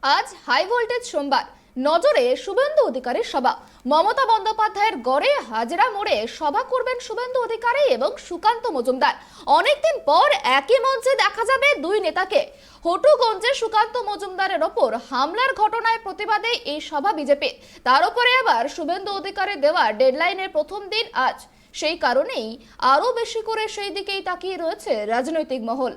আজ high voltage সোমবার, নজরে শুভেন্দু অধিকারীর সভা। মমতা বন্দ্যোপাধ্যায়ের গড়ে হাজরা মোড়ে সভা করবেন শুভেন্দু অধিকারী এবং সুকান্ত মজুমদার। অনেকদিন পর একই মঞ্চে দেখা যাবে দুই নেতাকে। হটুগঞ্জে সুকান্ত মজুমদারের ওপর হামলার ঘটনায় প্রতিবাদে এই সভা বিজেপি। তার উপরে আবার শুভেন্দু অধিকারী দেওয়া ডেডলাইনের প্রথম দিন আজ। সেই কারণেই আরো বেশি করে সেই দিকেই তাকিয়ে রয়েছে রাজনৈতিক মহল।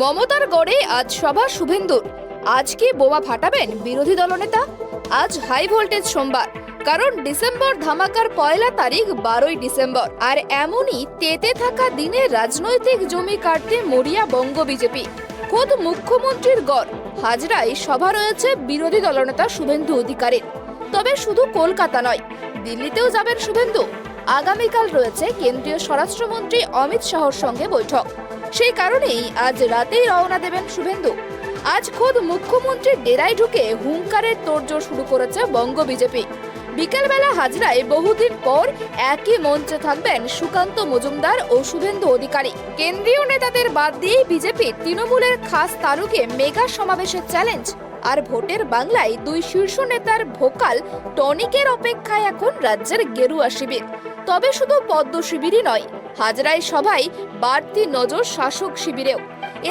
মমতার গড়ে আজ সভা শুভেন্দুর। আজ কি বোমা ফাটাবেন বিরোধী দলনেতা? আজ হাই ভোল্টেজ সোমবার, কারণ ডিসেম্বর ধামাকার পয়লা তারিখ 12ই ডিসেম্বর। আর এমনই তেতে থাকা দিনে রাজনৈতিক জমি কাটতে মরিয়া বঙ্গ বিজেপি। খোদ মুখ্যমন্ত্রীর গড় হাজরায় সভা রয়েছে বিরোধী দলনেতা শুভেন্দু অধিকারীর। তবে শুধু কলকাতা নয়, দিল্লিতেও যাবেন শুভেন্দু। আগামীকাল রয়েছে কেন্দ্রীয় স্বরাষ্ট্রমন্ত্রী অমিত শাহর সঙ্গে বৈঠক। সেই কারণেই আজ রাতেই রওনা দেবেন শুভেন্দু। আজ খোদ মুখ্যমন্ত্রীর ডেরায় ঢুকে হুঙ্কারের তোড়জোড় শুরু করেছে বঙ্গ বিজেপি। বিকেলবেলা হাজরায় বহুদিন পর একই মঞ্চে থাকবেন সুকান্ত মজুমদার ও শুভেন্দু অধিকারী। কেন্দ্রীয় নেতাদের বাদ দিয়ে বিজেপি তৃণমূলের খাস তালুকে মেগা সমাবেশের চ্যালেঞ্জ। আর ভোটের বাংলায় দুই শীর্ষ নেতার ভোকাল টনিকের অপেক্ষায় এখন রাজ্যের গেরুয়া শিবির। তবে শুধু পদ্ম শিবিরই নয়, হাজরায় সভায় বাড়তি নজর শাসক শিবিরেও।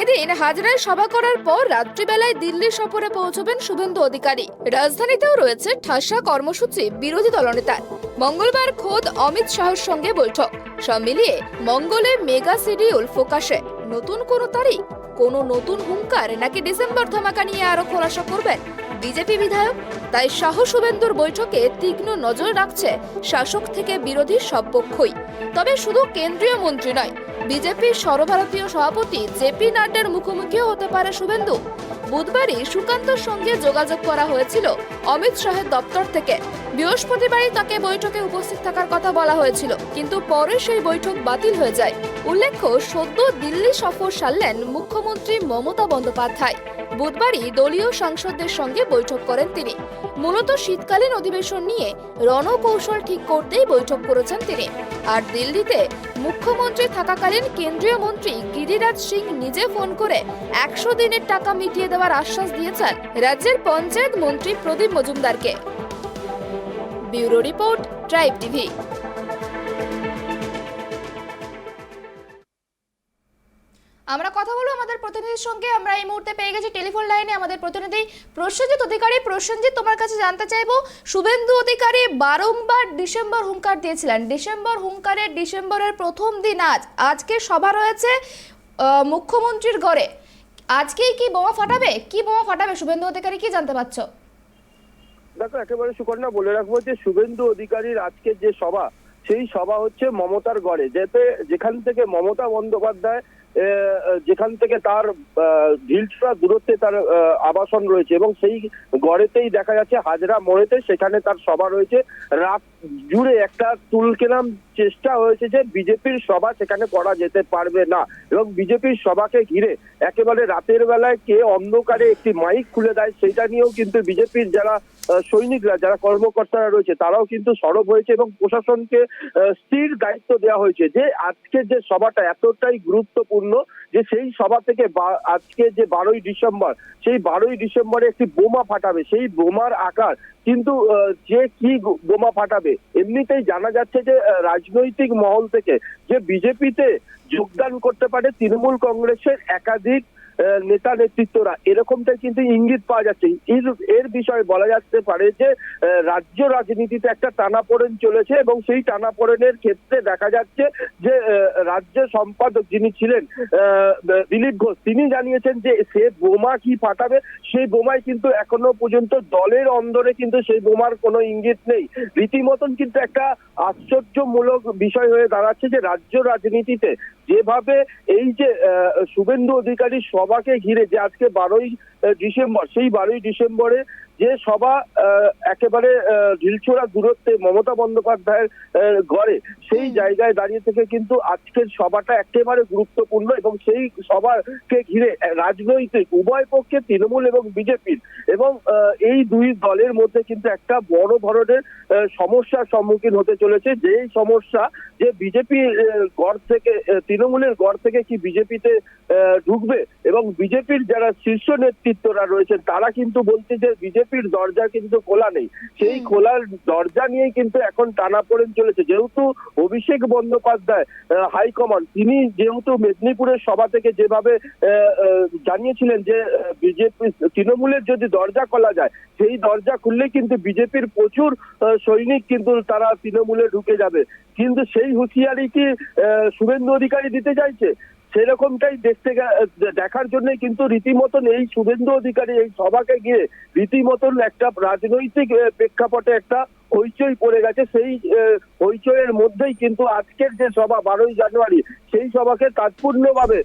এদিন হাজরায় সভা করার পর রাত্রিবেলায় দিল্লি সফরে পৌঁছবেন শুভেন্দু অধিকারী। রাজধানীতেও রয়েছে ঠাসা কর্মসূচি বিরোধী দলনেতার। মঙ্গলবার খোদ অমিত শাহর সঙ্গে বৈঠক। সব মিলিয়ে মঙ্গলে মেগা শিডিউল ফোকাসে। নতুন কোনো তারিখ, কোনো নতুন হুঙ্কার, নাকি ডিসেম্বর ধামাকা নিয়ে আরো খোলাসা করবেন বিজেপি বিধায়ক? তাই শাহ শুভেন্দুর বৈঠকে তীক্ষ্ণ নজর রাখছে শাসক থেকে বিরোধী সব পক্ষই। তবে শুধু কেন্দ্রীয় মন্ত্রী নয়, বিজেপির সর্বভারতীয় সভাপতি জেপি নাড্ডার মুখোমুখিও হতে পারে শুভেন্দু। বুধবারই সুকান্তর সঙ্গে যোগাযোগ করা হয়েছিল অমিত শাহের দপ্তর থেকে। বৃহস্পতিবারই তাকে বৈঠকে উপস্থিত থাকার কথা বলা হয়েছিল, কিন্তু পরে সেই বৈঠক বাতিল হয়ে যায়। উল্লেখ্য, সদ্য দিল্লি সফর সারলেন মুখ্যমন্ত্রী মমতা বন্দ্যোপাধ্যায়। বুধবারই দলীয় সাংসদদের সঙ্গে বৈঠক করেন তিনি। মূলত শীতকালীন অধিবেশন নিয়ে রণকৌশল ঠিক করতেই বৈঠক করেছেন তিনি। আর দিল্লিতে মুখ্যমন্ত্রী থাকাকালীন কেন্দ্রীয় মন্ত্রী গিরিরাজ সিং নিজে ফোন করে 100 দিনের টাকা মিটিয়ে দেওয়ার আশ্বাস দিয়েছেন রাজ্যের পঞ্চায়েত মন্ত্রী প্রদীপ মজুমদারকে। Bureau report, tribe TV. আমরা কথা বলবো আমাদের প্রতিনিধির সঙ্গে। আমরা এই মুহূর্তে পেয়ে গেছি টেলিফোন লাইনে আমাদের প্রতিনিধি প্রসেনজিৎ অধিকারী। প্রসেনজিৎ, তোমার কাছে জানতে চাইবো, শুভেন্দু অধিকারী বারংবার ডিসেম্বর হুঙ্কার দিয়েছিলেন। ডিসেম্বরের প্রথম দিন আজ। আজকে সভা রয়েছে মুখ্যমন্ত্রীর গড়ে। আজকেই কি বোমা ফাটাবে? কি বোমা ফাটাবে শুভেন্দু অধিকারী, কি জানতে পারছো? দেখো, একেবারে সুকন্যা বলে রাখবো যে শুভেন্দু অধিকারীর আজকের যে সভা, সেই সভা হচ্ছে মমতার গড়ে, যেখান থেকে মমতা বন্দ্যোপাধ্যায় যেখান থেকে তার ঢিলছড়া দূরত্বে তার আবাসন রয়েছে, এবং সেই গড়েতেই দেখা যাচ্ছে হাজরা মোড়েতে সেখানে তার সভা রয়েছে। রাত জুড়ে একটা তুলকেলাম চেষ্টা হয়েছে যে বিজেপির সভা সেখানে করা যেতে পারবে না, এবং বিজেপির সভাকে ঘিরে একেবারে রাতের বেলায় কে অন্ধকারে একটি মাইক খুলে দেয় সেটা নিয়েও কিন্তু বিজেপির যারা সৈনিকরা, যারা কর্মকর্তারা রয়েছে, তারাও কিন্তু সরব হয়েছে এবং প্রশাসনকে স্থির দায়িত্ব দেওয়া হয়েছে যে আজকের যে সভাটা এতটাই গুরুত্বপূর্ণ যে সেই সভা থেকে আজকে যে 12ই ডিসেম্বর, সেই 12ই ডিসেম্বরে একটি বোমা ফাটাবে। সেই বোমার আকার কিন্তু যে কি বোমা ফাটাবে, এমনিতেই জানা যাচ্ছে যে রাজনৈতিক মহল থেকে যে বিজেপিতে যোগদান করতে পারে তৃণমূল কংগ্রেসের একাধিক নেতা নেতৃত্বরা, এরকমটাই কিন্তু ইঙ্গিত পাওয়া যাচ্ছে। এর বিষয়ে বলা যেতে পারে যে রাজ্য রাজনীতিতে একটা টানাপোড়েন চলেছে, এবং সেই টানাপোড়েনের ক্ষেত্রে দেখা যাচ্ছে যে রাজ্য সম্পাদক যিনি ছিলেন দিলীপ ঘোষ, তিনি জানিয়েছেন যে সে বোমা কি ফাটাবে সেই বোমায় কিন্তু এখনো পর্যন্ত দলের অন্দরে কিন্তু সেই বোমার কোনো ইঙ্গিত নেই। রীতিমতন কিন্তু একটা আশ্চর্যমূলক বিষয় হয়ে দাঁড়াচ্ছে যে রাজ্য রাজনীতিতে যেভাবে এই যে শুভেন্দু অধিকারী সভাকে ঘিরে যে আজকে 12ই ডিসেম্বর, সেই 12ই ডিসেম্বরে যে সভা একেবারে ঢিলছোড়া দূরত্বে মমতা বন্দ্যোপাধ্যায়ের গড়ে, সেই জায়গায় দাঁড়িয়ে থেকে কিন্তু আজকের সভাটা একেবারে গুরুত্বপূর্ণ এবং সেই সভাকে ঘিরে রাজনৈতিক উভয় পক্ষে তৃণমূল এবং বিজেপির এবং এই দুই দলের মধ্যে কিন্তু একটা বড় ধরনের সমস্যার সম্মুখীন হতে চলেছে। যেই সমস্যা যে বিজেপি গড় থেকে তৃণমূলের গড় থেকে কি বিজেপিতে ঢুকবে এবং বিজেপির যারা শীর্ষ নেতৃত্বরা রয়েছেন তারা কিন্তু বলছে যে বিজেপির দরজা কিন্তু খোলা নেই। সেই খোলার দরজা নিয়েই কিন্তু এখন টানাপোড়েন চলেছে। যেহেতু অভিষেক বন্দ্যোপাধ্যায় হাইকমান্ড, তিনি যেহেতু মেদিনীপুরের সভা থেকে যেভাবে জানিয়েছিলেন যে বিজেপি তৃণমূলের যদি দরজা খোলা যায় সেই দরজা খুললে কিন্তু বিজেপির প্রচুর সৈনিক কিন্তু তারা তৃণমূলে ঢুকে যাবে, কিন্তু সেই হুঁশিয়ারি কি শুভেন্দু অধিকারী দিতে চাইছে? সেরকমটাই দেখার জন্য কিন্তু রীতিমতন এই শুভেন্দু অধিকারী এই সভাকে গিয়ে রীতিমতন একটা রাজনৈতিক প্রেক্ষাপটে একটা হইচই পড়ে গেছে। সেই হইচইয়ের মধ্যেই কিন্তু আজকের যে সভা 12ই জানুয়ারি, সেই সভাকে তাৎপর্যভাবে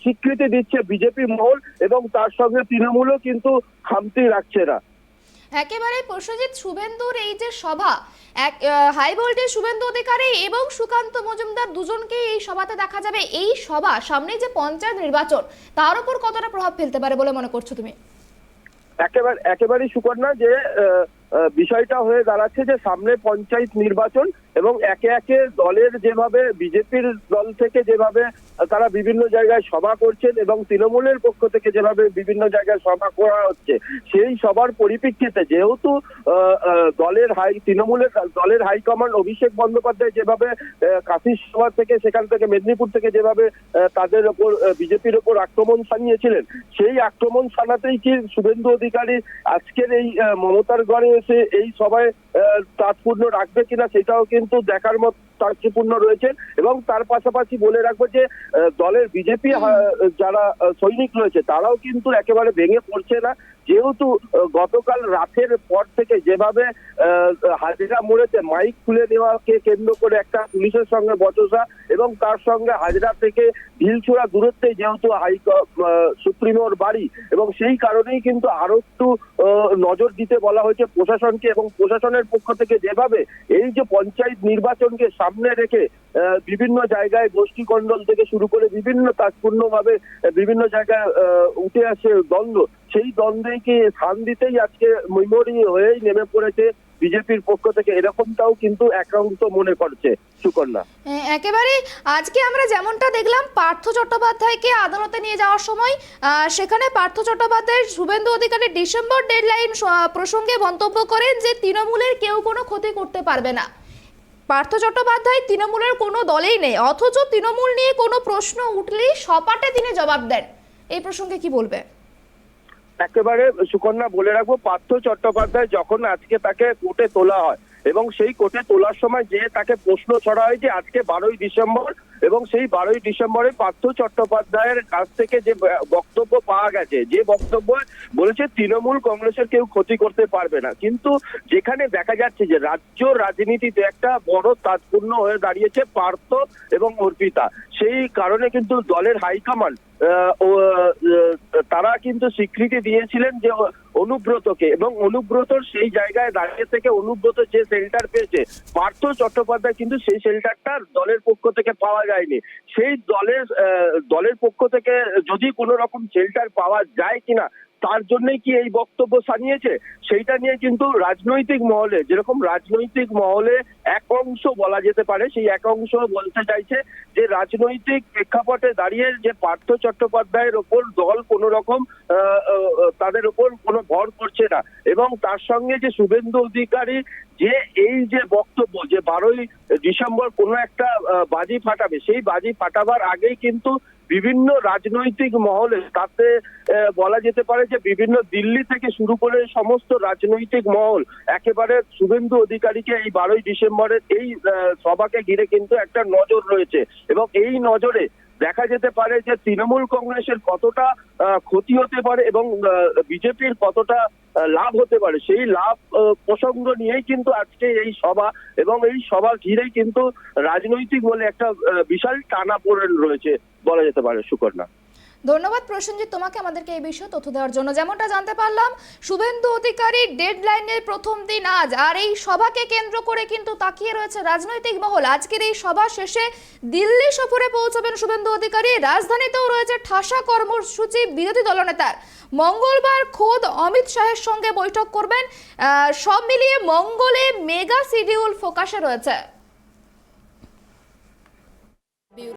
স্বীকৃতি দিচ্ছে বিজেপি মহল এবং তার সঙ্গে তৃণমূলও কিন্তু খামতি রাখছে না। একেবারে প্রসেনজিৎ, শুভেন্দুর এই যে সভা, হাই ভোল্টেজ শুভেন্দু অধিকারী এবং সুকান্ত মজুমদার দুজনকে এই সভাতে দেখা যাবে। এই সভা সামনে যে পঞ্চায়েত নির্বাচন, তার উপর কতটা প্রভাব ফেলতে পারে বলে মনে করছো তুমি? একেবারেই সুকন্যা, যে বিষয়টা হয়ে দাঁড়াচ্ছে যে সামনে পঞ্চায়েত নির্বাচন এবং একে একে দলের যেভাবে বিজেপির দল থেকে যেভাবে তারা বিভিন্ন জায়গায় সভা করছেন এবং তৃণমূলের পক্ষ থেকে যেভাবে বিভিন্ন জায়গায় সভা করা হচ্ছে, সেই সভার পরিপ্রেক্ষিতে যেহেতু তৃণমূলের দলের হাইকমান্ড অভিষেক বন্দ্যোপাধ্যায় যেভাবে কাশির সভা থেকে সেখান থেকে মেদিনীপুর থেকে যেভাবে তাদের ওপর বিজেপির ওপর আক্রমণ শানিয়েছিলেন, সেই আক্রমণ শানাতেই কি শুভেন্দু অধিকারী আজকের এই মমতার গড়ে এসে এই সভায় তাৎপর্য রাখবে কিনা সেটাও কিন্তু দেখার মতো তাৎপর্য রয়েছে। এবং তার পাশাপাশি বলে রাখবো যে দলের বিজেপি যারা সৈনিক রয়েছে তারাও কিন্তু একেবারে ভেঙে পড়ছে না, যেহেতু গতকাল রাতের পর থেকে যেভাবে হাজরা মোড়েতে মাইক খুলে নেওয়াকে কেন্দ্র করে একটা পুলিশের সঙ্গে বচসা এবং তার সঙ্গে হাজরা থেকে ঢিলছোড়া দূরত্বে যেহেতু সুপ্রিমোর বাড়ি এবং সেই কারণেই কিন্তু আরো একটু নজর দিতে বলা হয়েছে প্রশাসনকে এবং প্রশাসনের পক্ষ থেকে যেভাবে এই যে পঞ্চায়েত নির্বাচনকে সামনে রেখে বিভিন্ন জায়গায় গোষ্ঠী কন্ডল থেকে শুরু করে বিভিন্ন তাৎপূর্ণভাবে বিভিন্ন জায়গায় উঠে আসে দ্বন্দ্ব, সেই দ্বন্দ্বকে স্থান দিতেই আজকে মেমোরি হয়েই নেমে পড়েছে বিজেপির পক্ষ থেকে, এরকমটাও কিন্তু একাংশ মনে করছে সুকন্যা। একেবারে আজকে আমরা যেমনটা দেখলাম পার্থ চট্টোপাধ্যায়কে আদালতে নিয়ে যাওয়ার সময় সেখানে পার্থ চট্টোপাধ্যায় শুভেন্দু অধিকারী ডিসেম্বর ডেডলাইন প্রসঙ্গে মন্তব্য করেন যে তৃণমূলের কেউ কোনো ক্ষতি করতে পারবে না। পার্থ চট্টোপাধ্যায় তৃণমূলের কোনো দলেই নেই, অথচ তৃণমূল নিয়ে কোনো প্রশ্ন উঠলেই সপাটে তিনি জবাব দেন। এই প্রসঙ্গে কি বলবে? একেবারে সুকন্যা বলে রাখবো, পার্থ চট্টোপাধ্যায় যখন আজকে তাকে কোর্টে তোলা হয় এবং সেই কোর্টে তোলার সময় যে তাকে প্রশ্ন ছড়া হয় যে আজকে 12ই ডিসেম্বর এবং সেই 12ই ডিসেম্বরে পার্থ চট্টোপাধ্যায়ের কাছ থেকে যে বক্তব্য পাওয়া গেছে, যে বক্তব্য বলেছে তৃণমূল কংগ্রেসের কেউ ক্ষতি করতে পারবে না, কিন্তু যেখানে দেখা যাচ্ছে যে রাজ্য রাজনীতিতে একটা বড় তাৎপর্য হয়ে দাঁড়িয়েছে পার্থ এবং অর্পিতা, সেই কারণে কিন্তু দলের হাইকমান্ড তারা কিন্তু স্বীকৃতি দিয়েছিলেন যে অনুব্রতকে এবং অনুব্রতর সেই জায়গায় দাঁড়িয়ে থেকে অনুব্রত যে শেল্টার পেয়েছে পার্থ চট্টোপাধ্যায় কিন্তু সেই শেল্টারটা দলের পক্ষ থেকে পাওয়া যায়নি। সেই দলের পক্ষ থেকে যদি কোনো রকম শেল্টার পাওয়া যায় কিনা তার জন্যই কি এই বক্তব্য জানিয়েছে, সেইটা নিয়ে কিন্তু রাজনৈতিক মহলে, যেরকম রাজনৈতিক মহলে এক অংশ বলা যেতে পারে, সেই এক অংশ বলতে চাইছে যে রাজনৈতিক প্রেক্ষাপটে দাঁড়িয়ে যে পার্থ চট্টোপাধ্যায়ের ওপর দল কোনো রকম তাদের ওপর কোনো ভর করছে না এবং তার সঙ্গে যে শুভেন্দু অধিকারী যে এই যে বক্তব্য যে 12ই ডিসেম্বর কোনো একটা বাজি ফাটাবে, সেই বাজি ফাটাবার আগেই কিন্তু বিভিন্ন রাজনৈতিক মহলে, তাতে বলা যেতে পারে যে বিভিন্ন দিল্লি থেকে শুরু করে সমস্ত রাজনৈতিক মহল একেবারে শুভেন্দু অধিকারীকে এই 12ই ডিসেম্বরের এই সভাকে ঘিরে কিন্তু একটা নজর রয়েছে এবং এই নজরে দেখা যেতে পারে যে তৃণমূল কংগ্রেসের কতটা ক্ষতি হতে পারে এবং বিজেপির কতটা লাভ হতে পারে, সেই লাভ প্রসঙ্গ নিয়েই কিন্তু আজকে এই সভা এবং এই সভা ঘিরেই কিন্তু রাজনৈতিক বলে একটা বিশাল টানাপোড়েন রয়েছে বলা যেতে পারে সুকন্যা। ধন্যবাদ প্রসেনজিৎ তোমাকে আমাদেরকে এই বিষয়ে তথ্য দেওয়ার জন্য। যেমনটা জানতে পারলাম, শুভেন্দু অধিকারীর ডেডলাইনের প্রথম দিন আজ, আর এই সভাকে কেন্দ্র করে কিন্তু তাকিয়ে রয়েছে রাজনৈতিক মহল। আজকের এই সভা শেষে দিল্লি সফরে পৌঁছাবেন শুভেন্দু অধিকারী। রাজধানীতেও রয়েছে ঠাসা কর্মসূচি বিরোধী দলনেতার। মঙ্গলবার খোদ অমিত শাহের সঙ্গে বৈঠক করবেন। সব মিলিয়ে মঙ্গলে মেগা শিডিউল ফোকাসে রয়েছে।